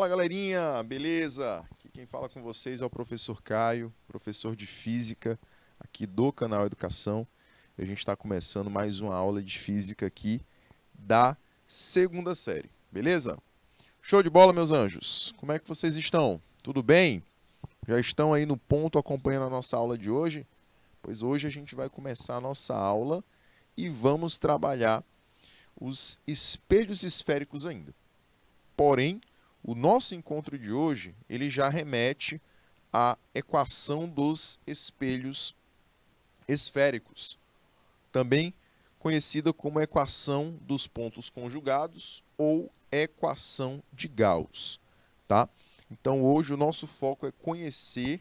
Fala galerinha, beleza? Aqui quem fala com vocês é o professor Caio, professor de Física aqui do canal Educação. E a gente está começando mais uma aula de Física aqui da segunda série, beleza? Show de bola, meus anjos! Como é que vocês estão? Tudo bem? Já estão aí no ponto acompanhando a nossa aula de hoje? Pois hoje a gente vai começar a nossa aula e vamos trabalhar os espelhos esféricos ainda. Porém, o nosso encontro de hoje, ele já remete à equação dos espelhos esféricos, também conhecida como equação dos pontos conjugados ou equação de Gauss, tá? Então, hoje o nosso foco é conhecer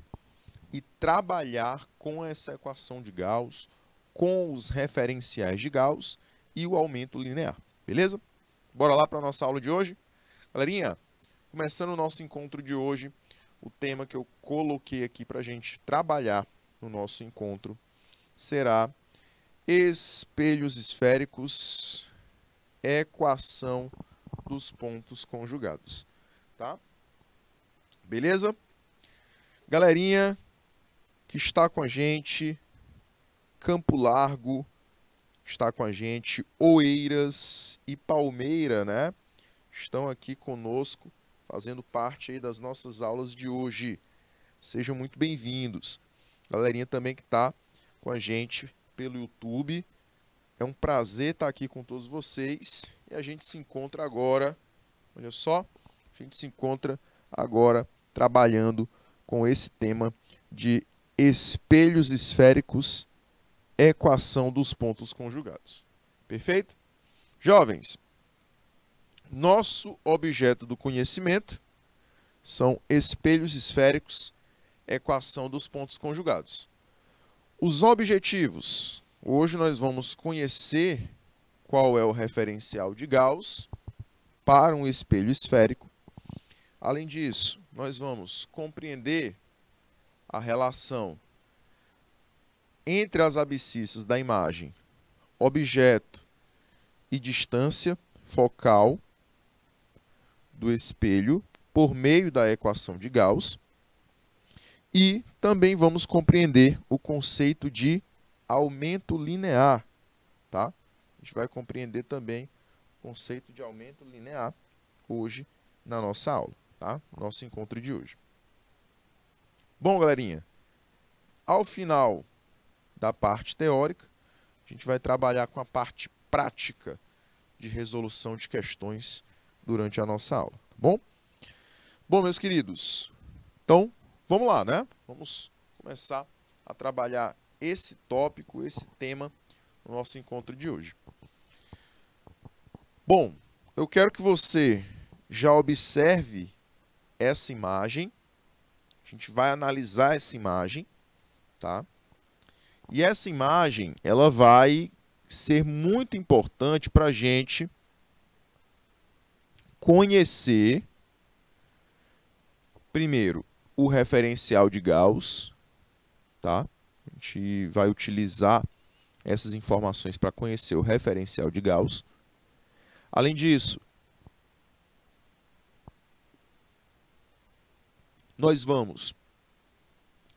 e trabalhar com essa equação de Gauss, com os referenciais de Gauss e o aumento linear, beleza? Bora lá para a nossa aula de hoje? Galerinha, começando o nosso encontro de hoje, o tema que eu coloquei aqui para a gente trabalhar no nosso encontro será espelhos esféricos, equação dos pontos conjugados, tá? Beleza? Galerinha que está com a gente, Campo Largo, está com a gente, Oeiras e Palmeira, né? Estão aqui conosco, fazendo parte aí das nossas aulas de hoje. Sejam muito bem-vindos. Galerinha também que está com a gente pelo YouTube. É um prazer estar aqui com todos vocês. E a gente se encontra agora, olha só, a gente se encontra agora trabalhando com esse tema de espelhos esféricos, equação dos pontos conjugados. Perfeito? Jovens, nosso objeto do conhecimento são espelhos esféricos, equação dos pontos conjugados. Os objetivos. Hoje nós vamos conhecer qual é o referencial de Gauss para um espelho esférico. Além disso, nós vamos compreender a relação entre as abscissas da imagem, objeto e distância focal do espelho por meio da equação de Gauss. E também vamos compreender o conceito de aumento linear, tá? A gente vai compreender também o conceito de aumento linear hoje na nossa aula, tá? Nosso encontro de hoje. Bom, galerinha, ao final da parte teórica, a gente vai trabalhar com a parte prática de resolução de questões durante a nossa aula, tá bom? Bom, meus queridos, então vamos lá, né? Vamos começar a trabalhar esse tópico, esse tema no nosso encontro de hoje. Bom, eu quero que você já observe essa imagem. A gente vai analisar essa imagem, tá? E essa imagem, ela vai ser muito importante para a gente conhecer, primeiro, o referencial de Gauss, tá? A gente vai utilizar essas informações para conhecer o referencial de Gauss. Além disso, nós vamos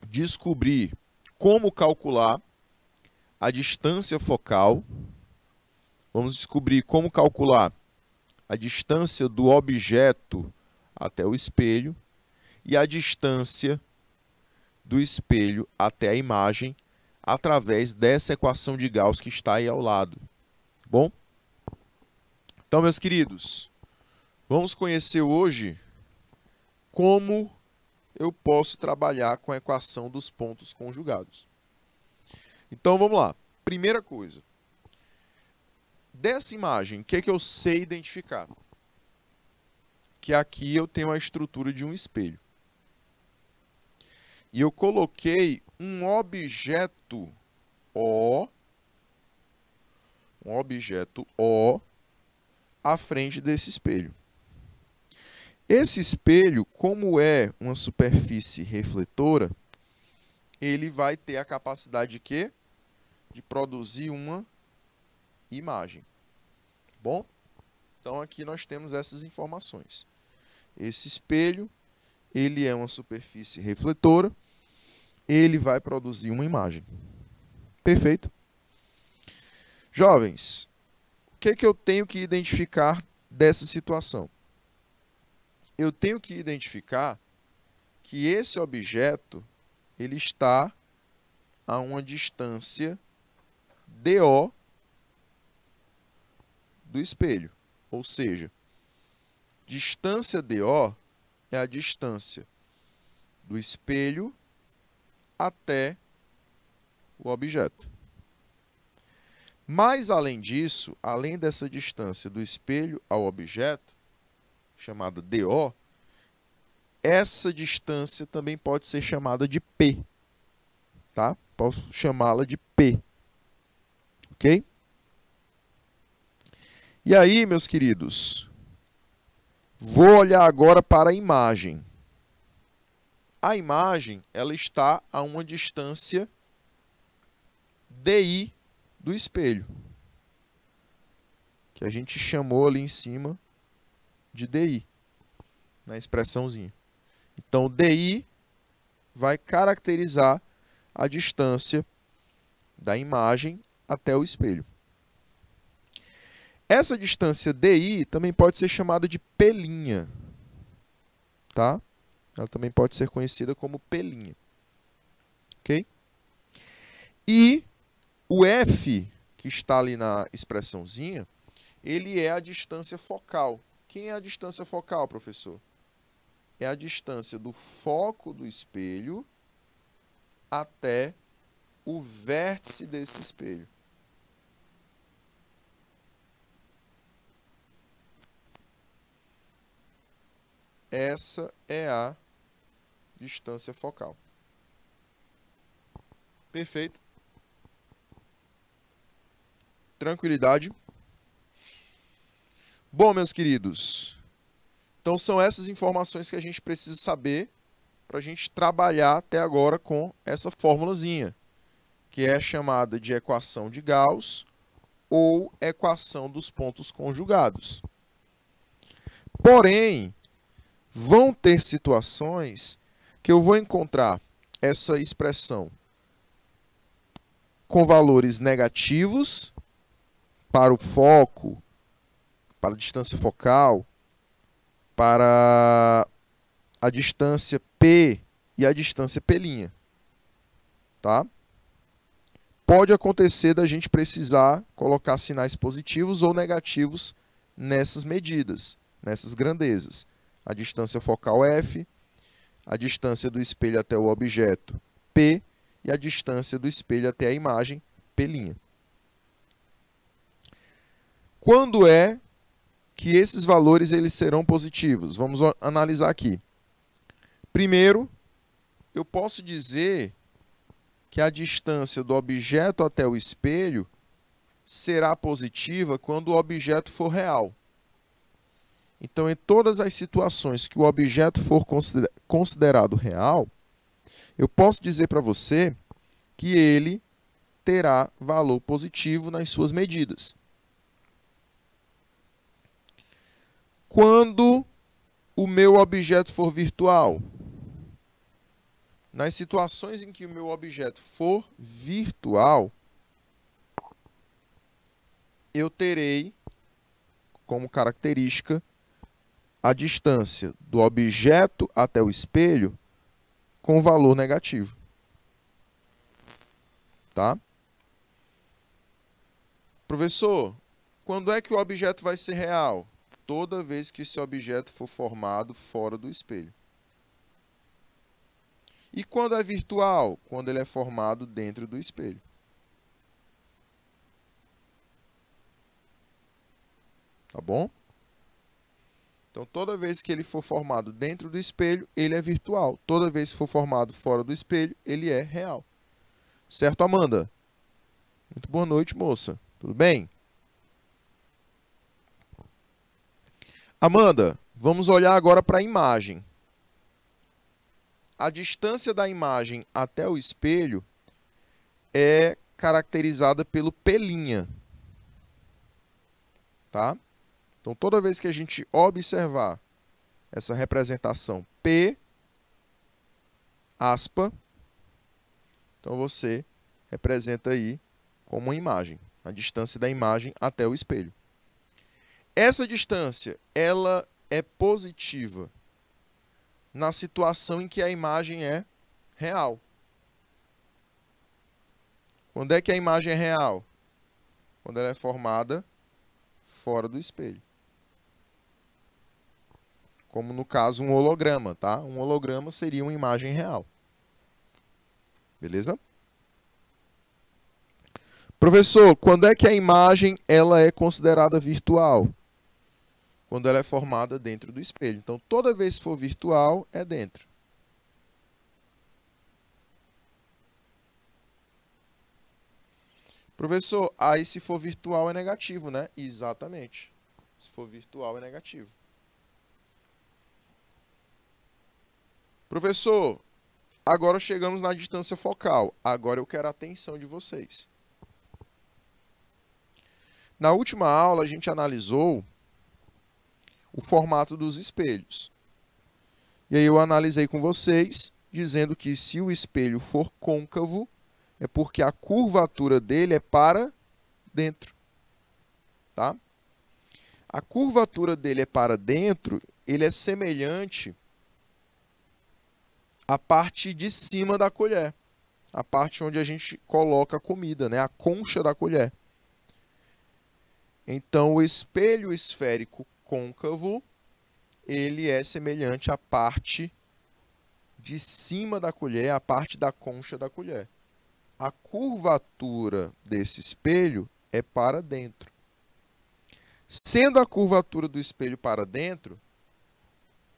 descobrir como calcular a distância focal. Vamos descobrir como calcular a distância do objeto até o espelho e a distância do espelho até a imagem através dessa equação de Gauss que está aí ao lado. Bom? Então, meus queridos, vamos conhecer hoje como eu posso trabalhar com a equação dos pontos conjugados. Então, vamos lá. Primeira coisa. Dessa imagem, o que é que eu sei identificar? Que aqui eu tenho a estrutura de um espelho. E eu coloquei um objeto O à frente desse espelho. Esse espelho, como é uma superfície refletora, ele vai ter a capacidade de quê? De produzir uma imagem. Bom? Então aqui nós temos essas informações. Esse espelho, ele é uma superfície refletora, ele vai produzir uma imagem. Perfeito? Jovens, o que é que eu tenho que identificar dessa situação? Eu tenho que identificar que esse objeto ele está a uma distância DO do espelho. Ou seja, distância DO é a distância do espelho até o objeto. Mas, além disso, além dessa distância do espelho ao objeto, chamada DO, essa distância também pode ser chamada de P. Tá? Posso chamá-la de P. Ok? E aí, meus queridos, vou olhar agora para a imagem. A imagem, ela está a uma distância DI do espelho, que a gente chamou ali em cima de DI, na expressãozinha. Então, DI vai caracterizar a distância da imagem até o espelho. Essa distância DI também pode ser chamada de P', tá? Ela também pode ser conhecida como P', ok? E o F, que está ali na expressãozinha, ele é a distância focal. Quem é a distância focal, professor? É a distância do foco do espelho até o vértice desse espelho. Essa é a distância focal. Perfeito. Tranquilidade. Bom, meus queridos, então são essas informações que a gente precisa saber para a gente trabalhar até agora com essa formulazinha, que é chamada de equação de Gauss ou equação dos pontos conjugados. Porém, vão ter situações que eu vou encontrar essa expressão com valores negativos para o foco, para a distância focal, para a distância P e a distância P'. Tá? Pode acontecer da gente precisar colocar sinais positivos ou negativos nessas medidas, nessas grandezas. A distância focal F, a distância do espelho até o objeto P e a distância do espelho até a imagem P'. Quando é que esses valores eles serão positivos? Vamos analisar aqui. Primeiro, eu posso dizer que a distância do objeto até o espelho será positiva quando o objeto for real. Então, em todas as situações que o objeto for considerado real, eu posso dizer para você que ele terá valor positivo nas suas medidas. Quando o meu objeto for virtual, nas situações em que o meu objeto for virtual, eu terei como característica a distância do objeto até o espelho com valor negativo. Tá? Professor, quando é que o objeto vai ser real? Toda vez que esse objeto for formado fora do espelho. E quando é virtual? Quando ele é formado dentro do espelho. Tá bom? Então, toda vez que ele for formado dentro do espelho, ele é virtual. Toda vez que for formado fora do espelho, ele é real. Certo, Amanda? Muito boa noite, moça. Tudo bem? Amanda, vamos olhar agora para a imagem. A distância da imagem até o espelho é caracterizada pelo P'. Tá? Então, toda vez que a gente observar essa representação P, aspa, então você representa aí como uma imagem, a distância da imagem até o espelho. Essa distância, ela é positiva na situação em que a imagem é real. Quando é que a imagem é real? Quando ela é formada fora do espelho. Como no caso um holograma, tá? Um holograma seria uma imagem real. Beleza? Professor, quando é que a imagem ela é considerada virtual? Quando ela é formada dentro do espelho. Então, toda vez que for virtual, é dentro. Professor, aí se for virtual é negativo, né? Exatamente. Se for virtual é negativo. Professor, agora chegamos na distância focal. Agora eu quero a atenção de vocês. Na última aula a gente analisou o formato dos espelhos. E aí eu analisei com vocês, dizendo que se o espelho for côncavo, é porque a curvatura dele é para dentro. Tá? A curvatura dele é para dentro, ele é semelhante à parte de cima da colher. A parte onde a gente coloca a comida, né? A concha da colher. Então, o espelho esférico côncavo, ele é semelhante à parte de cima da colher, à parte da concha da colher. A curvatura desse espelho é para dentro. Sendo a curvatura do espelho para dentro,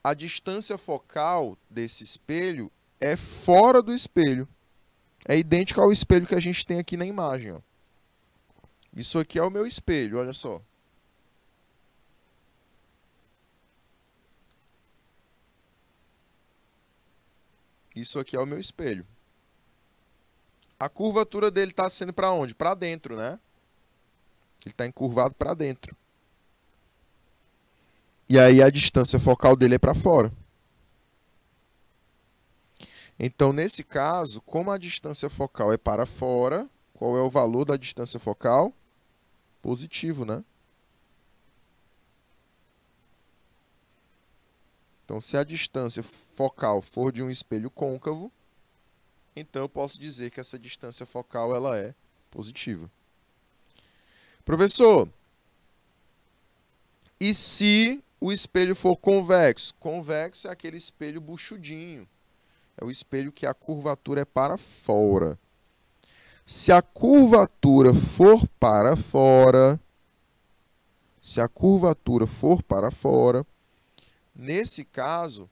a distância focal desse espelho é fora do espelho. É idêntica ao espelho que a gente tem aqui na imagem. Ó. Isso aqui é o meu espelho, olha só. Isso aqui é o meu espelho. A curvatura dele está sendo para onde? Para dentro, né? Ele está encurvado para dentro. E aí a distância focal dele é para fora. Então, nesse caso, como a distância focal é para fora, qual é o valor da distância focal? Positivo, né? Então, se a distância focal for de um espelho côncavo, então eu posso dizer que essa distância focal ela é positiva. Professor, e se o espelho for convexo? Convexo é aquele espelho buchudinho. É o espelho que a curvatura é para fora. Se a curvatura for para fora, nesse caso,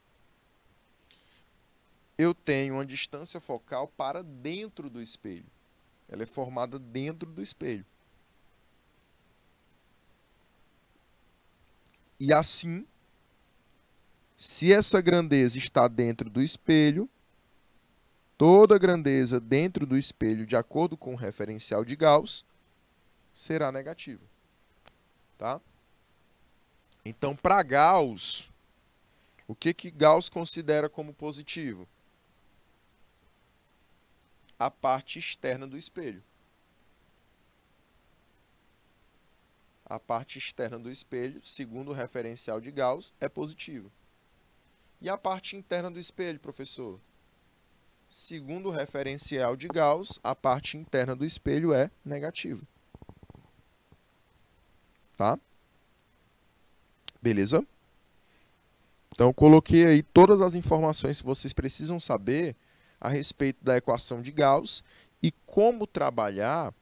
eu tenho uma distância focal para dentro do espelho. Ela é formada dentro do espelho. E assim, se essa grandeza está dentro do espelho, toda grandeza dentro do espelho, de acordo com o referencial de Gauss, será negativa. Tá? Então, para Gauss, o que Gauss considera como positivo? A parte externa do espelho. A parte externa do espelho, segundo o referencial de Gauss, é positiva. E a parte interna do espelho, professor? Segundo o referencial de Gauss, a parte interna do espelho é negativa. Tá? Beleza? Então, eu coloquei aí todas as informações que vocês precisam saber a respeito da equação de Gauss e como trabalhar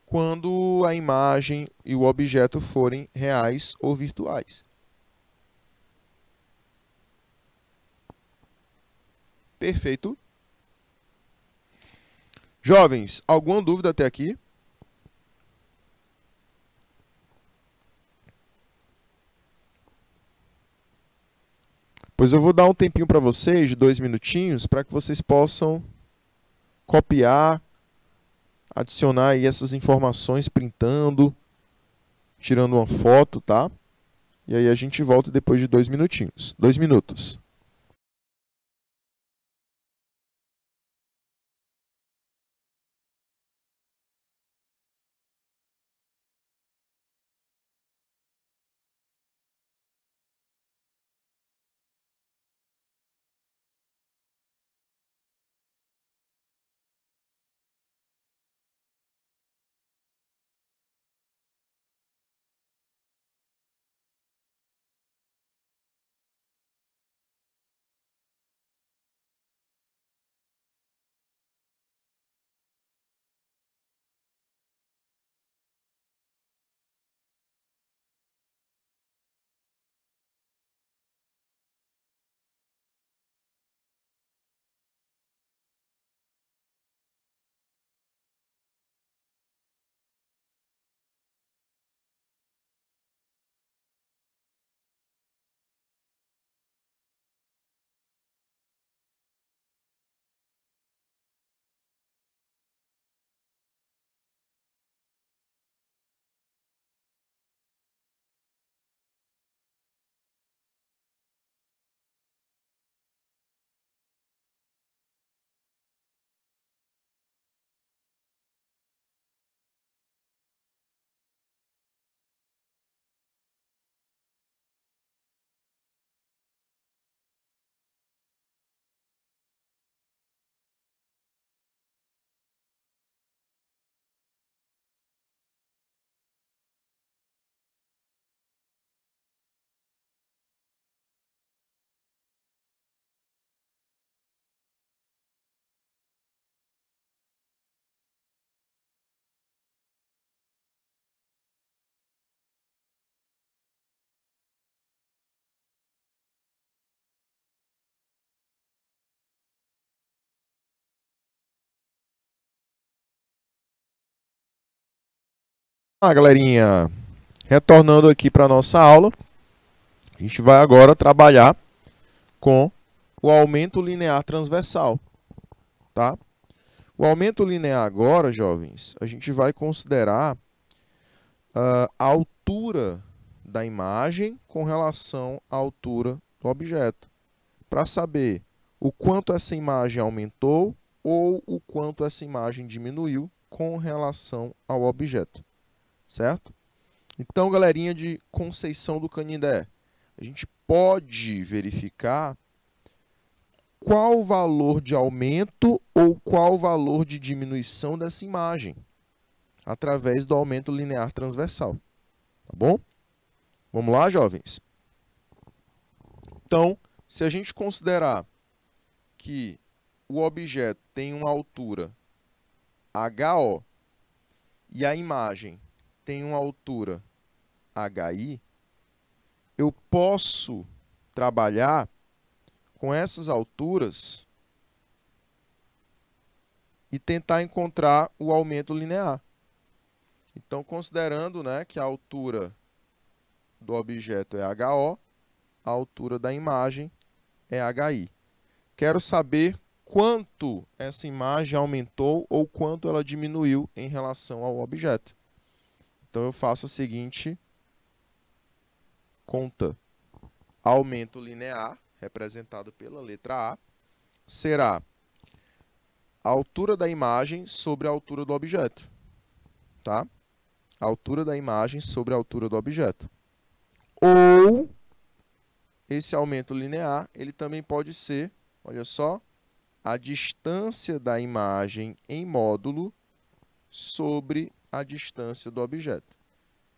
quando a imagem e o objeto forem reais ou virtuais. Perfeito. Jovens, alguma dúvida até aqui? Pois eu vou dar um tempinho para vocês, de 2 minutinhos, para que vocês possam copiar, adicionar aí essas informações printando, tirando uma foto, tá? E aí a gente volta depois de 2 minutinhos. 2 minutos. Galerinha, retornando aqui para a nossa aula, a gente vai agora trabalhar com o aumento linear transversal, tá? O aumento linear agora, jovens, a gente vai considerar a altura da imagem com relação à altura do objeto, para saber o quanto essa imagem aumentou ou o quanto essa imagem diminuiu com relação ao objeto, certo? Então, galerinha de Conceição do Canindé, a gente pode verificar qual o valor de aumento ou qual o valor de diminuição dessa imagem através do aumento linear transversal, tá bom? Vamos lá, jovens? Então, se a gente considerar que o objeto tem uma altura HO e a imagem tem uma altura HI, eu posso trabalhar com essas alturas e tentar encontrar o aumento linear. Então, considerando, né, que a altura do objeto é HO, a altura da imagem é HI. Quero saber quanto essa imagem aumentou ou quanto ela diminuiu em relação ao objeto. Então, eu faço a seguinte conta. Aumento linear, representado pela letra A, será a altura da imagem sobre a altura do objeto. Tá? A altura da imagem sobre a altura do objeto. Ou, esse aumento linear, ele também pode ser, olha só, a distância da imagem em módulo sobre a distância do objeto.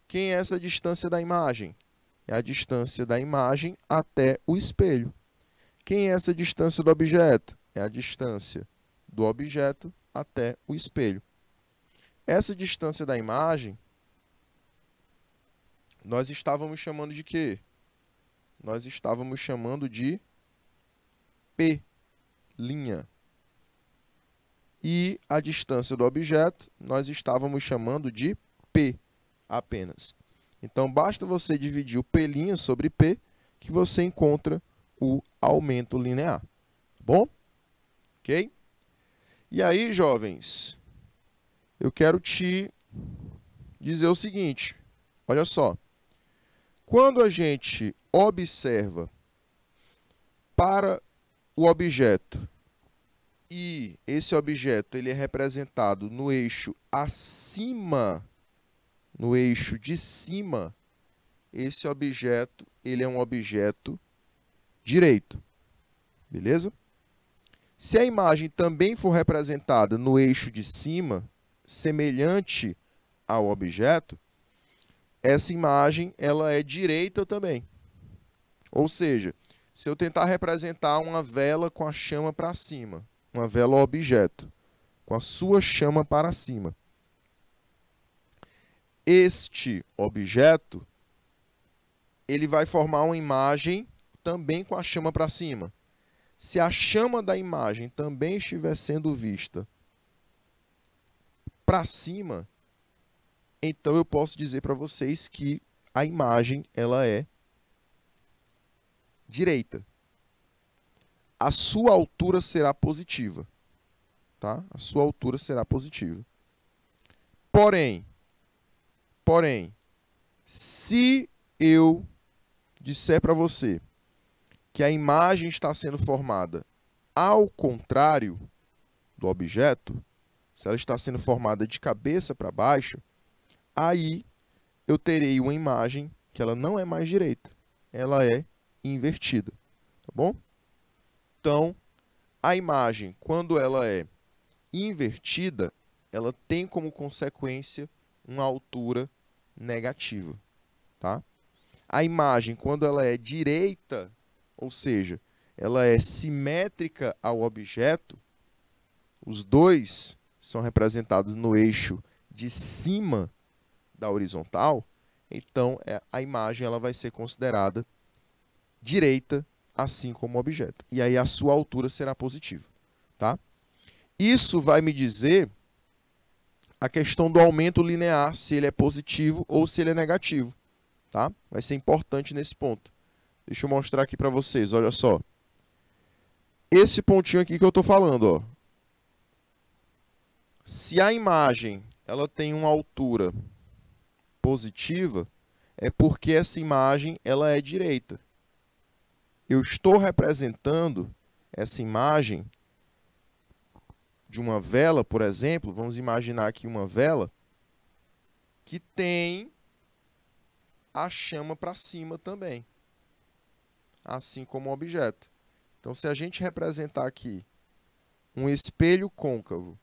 Quem é essa distância da imagem? É a distância da imagem até o espelho. Quem é essa distância do objeto? É a distância do objeto até o espelho. Essa distância da imagem, nós estávamos chamando de quê? Nós estávamos chamando de P'. E a distância do objeto, nós estávamos chamando de P apenas. Então, basta você dividir o P' sobre P, que você encontra o aumento linear. Tá bom? Ok? E aí, jovens, eu quero te dizer o seguinte. Olha só. Quando a gente observa para o objeto e esse objeto ele é representado no eixo acima, no eixo de cima, esse objeto ele é um objeto direito. Beleza? Se a imagem também for representada no eixo de cima, semelhante ao objeto, essa imagem ela é direita também. Ou seja, se eu tentar representar uma vela com a chama para cima, uma vela objeto, com a sua chama para cima, este objeto ele vai formar uma imagem também com a chama para cima. Se a chama da imagem também estiver sendo vista para cima, então eu posso dizer para vocês que a imagem ela é direita. A sua altura será positiva, tá? A sua altura será positiva. Porém, se eu disser para você que a imagem está sendo formada ao contrário do objeto, se ela está sendo formada de cabeça para baixo, aí eu terei uma imagem que ela não é mais direita, ela é invertida, tá bom? Então, a imagem, quando ela é invertida, ela tem como consequência uma altura negativa, tá? A imagem, quando ela é direita, ou seja, ela é simétrica ao objeto, os dois são representados no eixo de cima da horizontal, então a imagem ela vai ser considerada direita, assim como o objeto. E aí a sua altura será positiva, tá? Isso vai me dizer a questão do aumento linear, se ele é positivo ou se ele é negativo, tá? Vai ser importante nesse ponto. Deixa eu mostrar aqui para vocês, olha só. Esse pontinho aqui que eu estou falando, ó. Se a imagem ela tem uma altura positiva, é porque essa imagem ela é direita. Eu estou representando essa imagem de uma vela, por exemplo, vamos imaginar aqui uma vela que tem a chama para cima também, assim como o objeto. Então, se a gente representar aqui um espelho côncavo,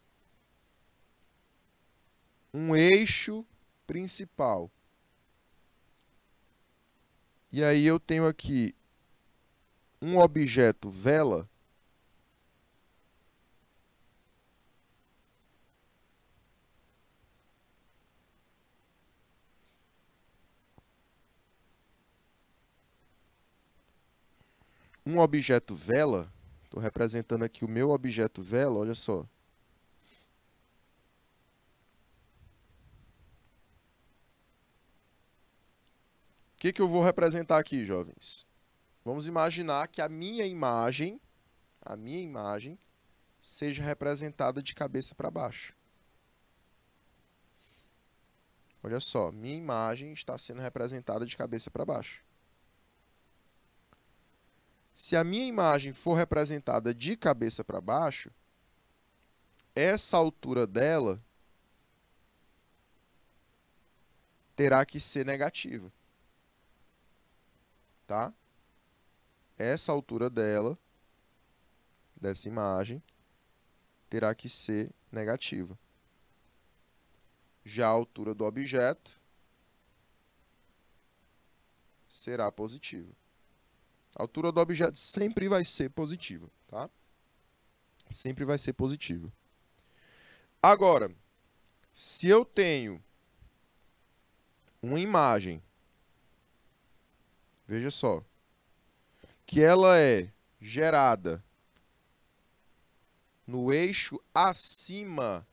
um eixo principal, e aí eu tenho aqui um objeto vela, estou representando aqui o meu objeto vela, olha só. O que eu vou representar aqui, jovens? Vamos imaginar que a minha imagem seja representada de cabeça para baixo. Olha só, minha imagem está sendo representada de cabeça para baixo. Se a minha imagem for representada de cabeça para baixo, essa altura dela terá que ser negativa, tá? Essa altura dela, dessa imagem, terá que ser negativa. Já a altura do objeto será positiva. A altura do objeto sempre vai ser positiva, tá? Sempre vai ser positiva. Agora, se eu tenho uma imagem, veja só, que ela é gerada no eixo acima,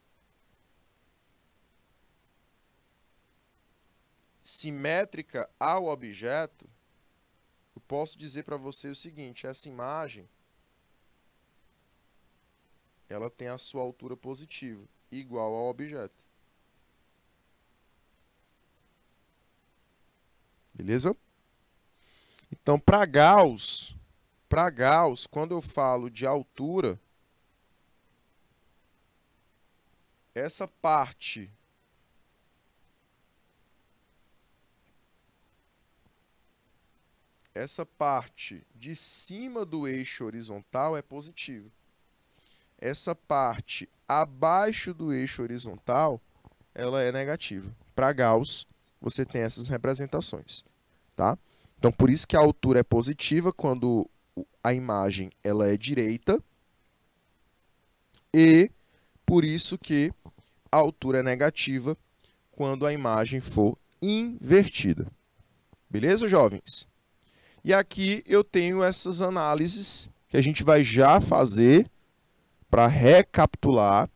simétrica ao objeto, eu posso dizer para você o seguinte, essa imagem ela tem a sua altura positiva, igual ao objeto. Beleza? Então, para Gauss, quando eu falo de altura, essa parte de cima do eixo horizontal é positiva. Essa parte abaixo do eixo horizontal, ela é negativa. Para Gauss, você tem essas representações, tá? Então, por isso que a altura é positiva quando a imagem ela é direita e por isso que a altura é negativa quando a imagem for invertida. Beleza, jovens? E aqui eu tenho essas análises que a gente vai já fazer para recapitular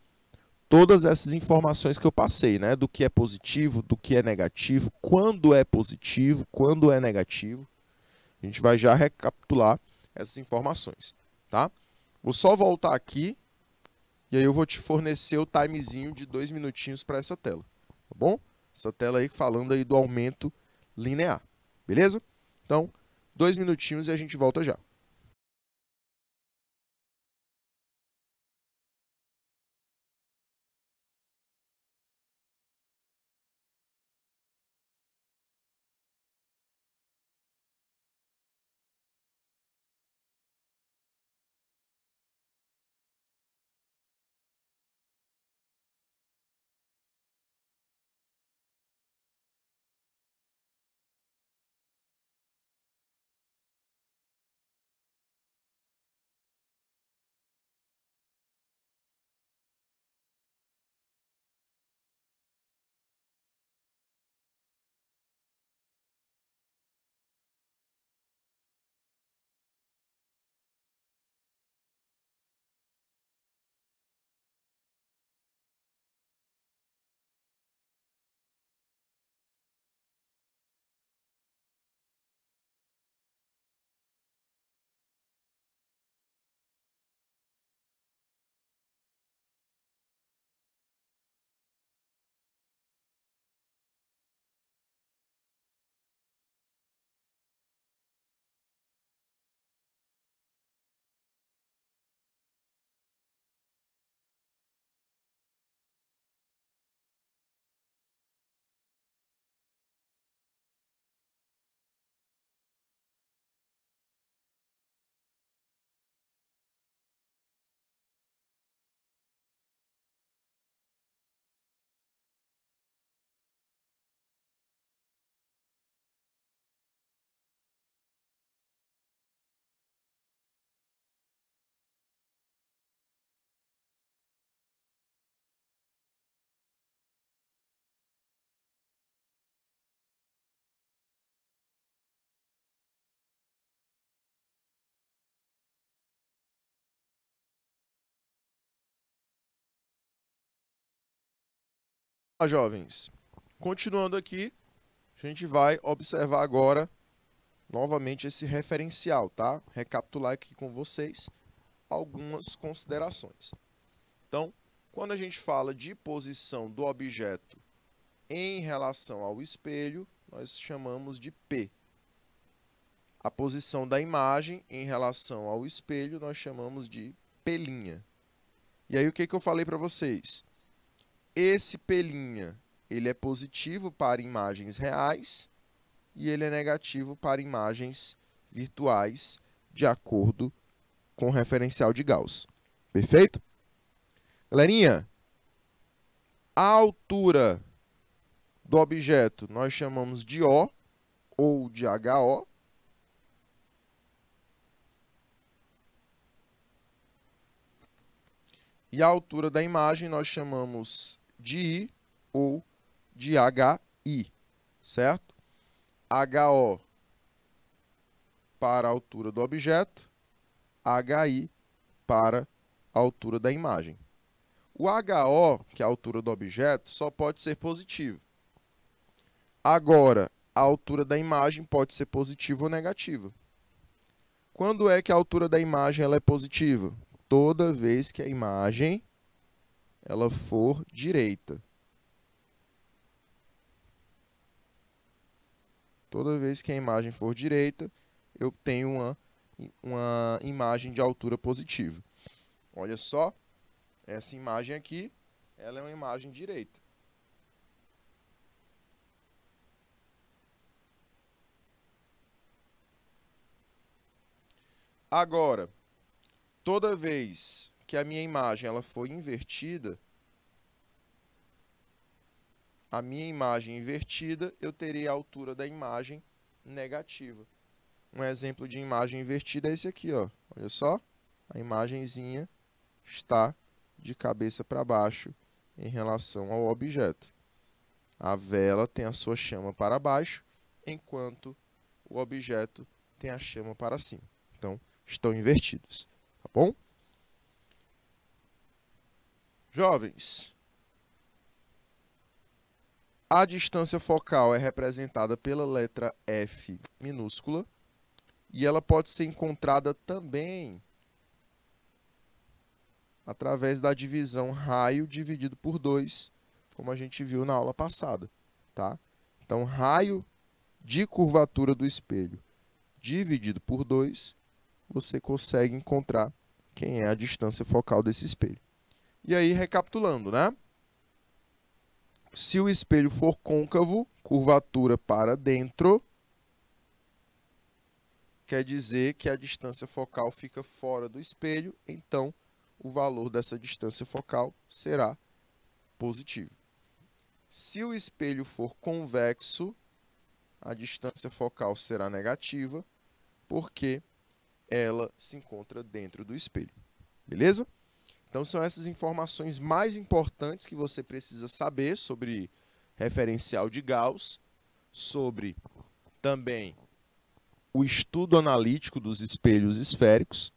todas essas informações que eu passei, né? Do que é positivo, do que é negativo, quando é positivo, quando é negativo. A gente vai já recapitular essas informações, tá? Vou só voltar aqui e aí eu vou te fornecer o timezinho de 2 minutinhos para essa tela, tá bom? Essa tela aí falando aí do aumento linear, beleza? Então, 2 minutinhos e a gente volta já. Jovens, continuando aqui, a gente vai observar agora novamente esse referencial, tá? Recapitular aqui com vocês algumas considerações. Então, quando a gente fala de posição do objeto em relação ao espelho, nós chamamos de P. A posição da imagem em relação ao espelho, nós chamamos de P'. E aí, o que eu falei para vocês? Esse P', ele é positivo para imagens reais e ele é negativo para imagens virtuais, de acordo com o referencial de Gauss. Perfeito? Galerinha, a altura do objeto nós chamamos de O ou de HO. E a altura da imagem nós chamamos de I ou de HI, certo? HO para a altura do objeto, HI para a altura da imagem. O HO, que é a altura do objeto, só pode ser positivo. Agora, a altura da imagem pode ser positiva ou negativa. Quando é que a altura da imagem ela é positiva? Toda vez que a imagem ela for direita. Toda vez que a imagem for direita, eu tenho uma imagem de altura positiva. Olha só, essa imagem aqui, ela é uma imagem direita. Agora, toda vez que a minha imagem ela for invertida, a minha imagem invertida, eu terei a altura da imagem negativa. Um exemplo de imagem invertida é esse aqui, ó. Olha só, a imagenzinha está de cabeça para baixo em relação ao objeto. A vela tem a sua chama para baixo, enquanto o objeto tem a chama para cima. Então, estão invertidos, tá bom? Jovens, a distância focal é representada pela letra F minúscula e ela pode ser encontrada também através da divisão raio dividido por 2, como a gente viu na aula passada, tá? Então, raio de curvatura do espelho dividido por 2, você consegue encontrar quem é a distância focal desse espelho. E aí, recapitulando, né? Se o espelho for côncavo, curvatura para dentro, quer dizer que a distância focal fica fora do espelho, então o valor dessa distância focal será positivo. Se o espelho for convexo, a distância focal será negativa, porque ela se encontra dentro do espelho. Beleza? Então são essas informações mais importantes que você precisa saber sobre referencial de Gauss, sobre também o estudo analítico dos espelhos esféricos.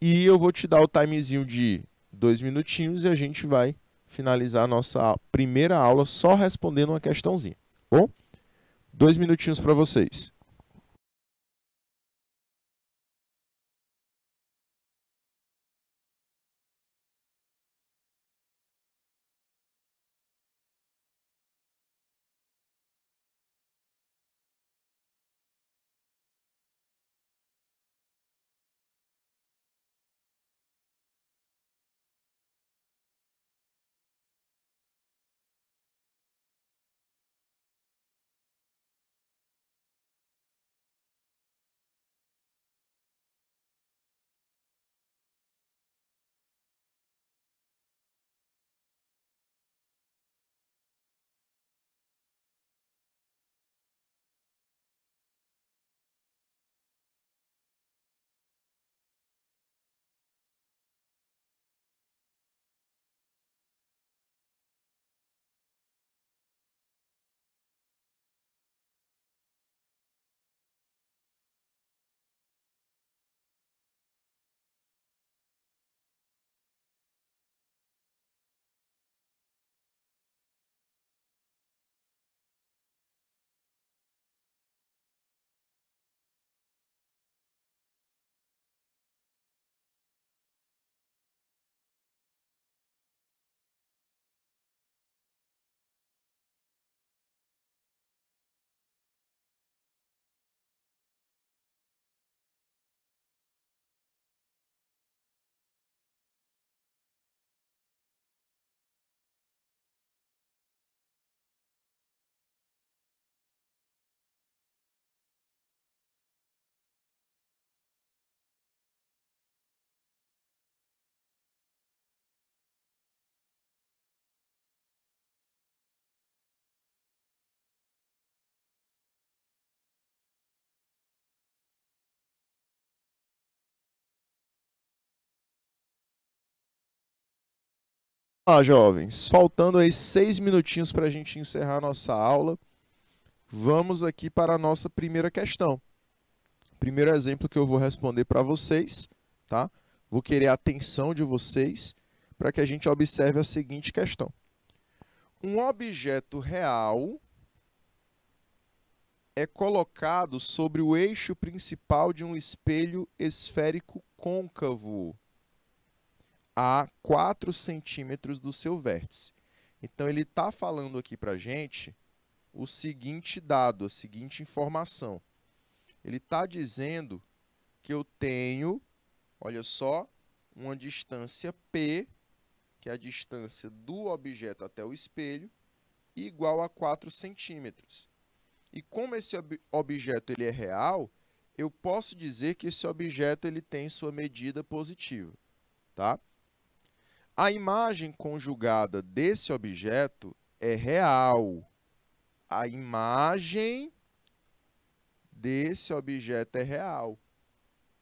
E eu vou te dar o timezinho de 2 minutinhos e a gente vai finalizar a nossa primeira aula só respondendo uma questãozinha. Bom? 2 minutinhos para vocês. Jovens, faltando aí 6 minutinhos para a gente encerrar a nossa aula, vamos aqui para a nossa primeira questão. Primeiro exemplo que eu vou responder para vocês, tá? Vou querer a atenção de vocês para que a gente observe a seguinte questão. Um objeto real é colocado sobre o eixo principal de um espelho esférico côncavo a 4 centímetros do seu vértice. Então, ele está falando aqui para a gente o seguinte dado, a seguinte informação. Ele está dizendo que eu tenho, olha só, uma distância P, que é a distância do objeto até o espelho, igual a 4 centímetros. E como esse objeto ele é real, eu posso dizer que esse objeto ele tem sua medida positiva, tá? A imagem conjugada desse objeto é real. A imagem desse objeto é real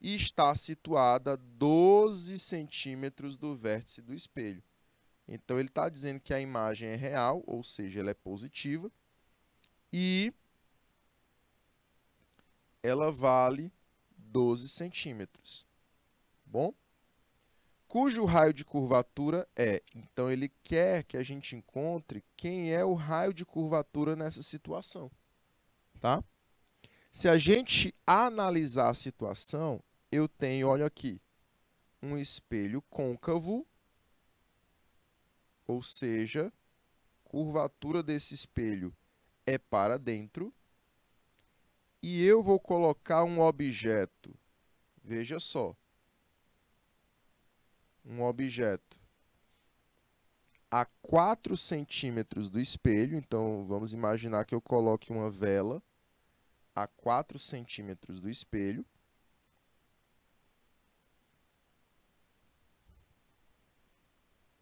e está situada a 12 centímetros do vértice do espelho. Então, ele está dizendo que a imagem é real, ou seja, ela é positiva, e ela vale 12 centímetros. Bom? Cujo raio de curvatura é. Então, ele quer que a gente encontre quem é o raio de curvatura nessa situação. Tá? Se a gente analisar a situação, eu tenho, olha aqui, um espelho côncavo, ou seja, curvatura desse espelho é para dentro, e eu vou colocar um objeto, veja só, um objeto a 4 centímetros do espelho, então vamos imaginar que eu coloque uma vela a 4 centímetros do espelho.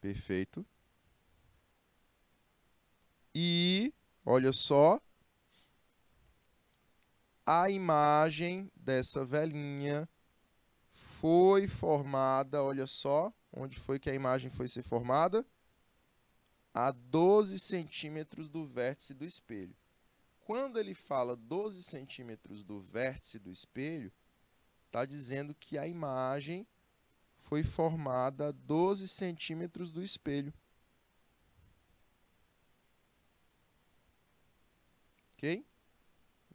Perfeito. E, olha só, a imagem dessa velinha foi formada, olha só, onde foi que a imagem foi ser formada? A 12 centímetros do vértice do espelho. Quando ele fala 12 centímetros do vértice do espelho, está dizendo que a imagem foi formada a 12 centímetros do espelho. Ok?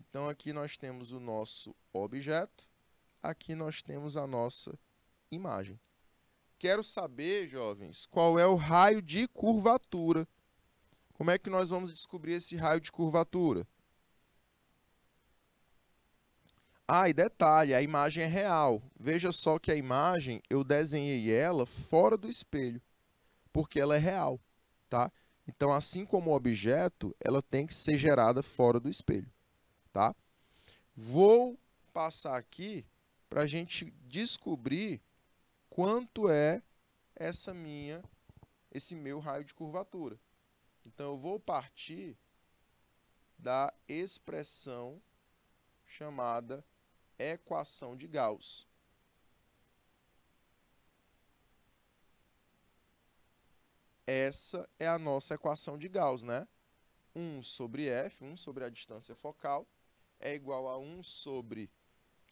Então, aqui nós temos o nosso objeto, aqui nós temos a nossa imagem. Quero saber, jovens, qual é o raio de curvatura. Como é que nós vamos descobrir esse raio de curvatura? Ah, e detalhe, a imagem é real. Veja só que a imagem, eu desenhei ela fora do espelho, porque ela é real, tá? Então, assim como o objeto, ela tem que ser gerada fora do espelho, tá? Vou passar aqui para a gente descobrir quanto é esse meu raio de curvatura. Então, eu vou partir da expressão chamada equação de Gauss. Essa é a nossa equação de Gauss, né? 1 sobre f, 1 sobre a distância focal, é igual a 1 sobre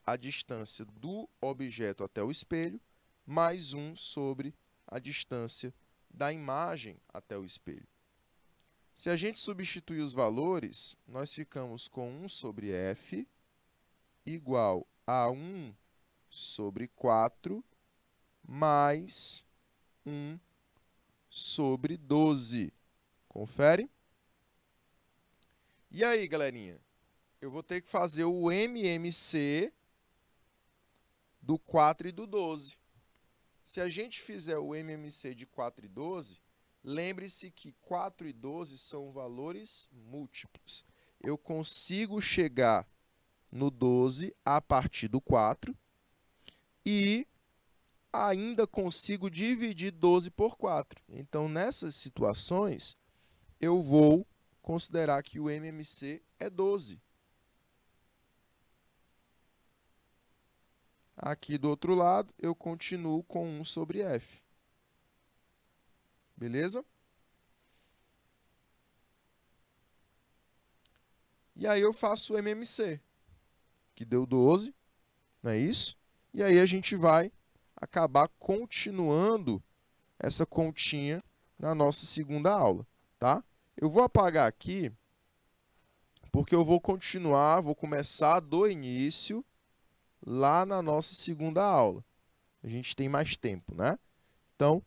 a distância do objeto até o espelho, mais 1 sobre a distância da imagem até o espelho. Se a gente substituir os valores, nós ficamos com 1 sobre f igual a 1 sobre 4 mais 1 sobre 12. Confere? E aí, galerinha? Eu vou ter que fazer o MMC do 4 e do 12. Se a gente fizer o MMC de 4 e 12, lembre-se que 4 e 12 são valores múltiplos. Eu consigo chegar no 12 a partir do 4 e ainda consigo dividir 12 por 4. Então, nessas situações, eu vou considerar que o MMC é 12. Aqui do outro lado, eu continuo com 1 sobre f. Beleza? E aí eu faço o MMC, que deu 12, não é isso? E aí a gente vai acabar continuando essa continha na nossa segunda aula, tá? Eu vou apagar aqui, porque eu vou continuar, vou começar do início, lá na nossa segunda aula. A gente tem mais tempo, né? Então,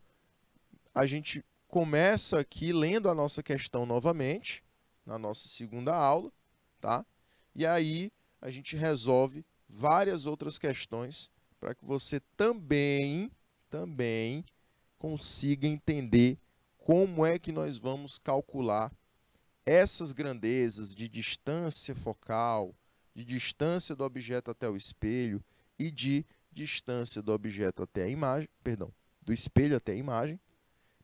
a gente começa aqui lendo a nossa questão novamente, na nossa segunda aula, tá? E aí, a gente resolve várias outras questões para que você também consiga entender como é que nós vamos calcular essas grandezas de distância focal, de distância do objeto até o espelho e de distância do objeto até a imagem, perdão, do espelho até a imagem,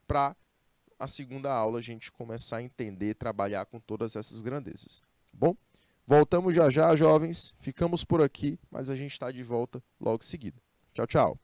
para a segunda aula a gente começar a entender, trabalhar com todas essas grandezas. Bom, voltamos já já, jovens. Ficamos por aqui, mas a gente está de volta logo em seguida. Tchau, tchau.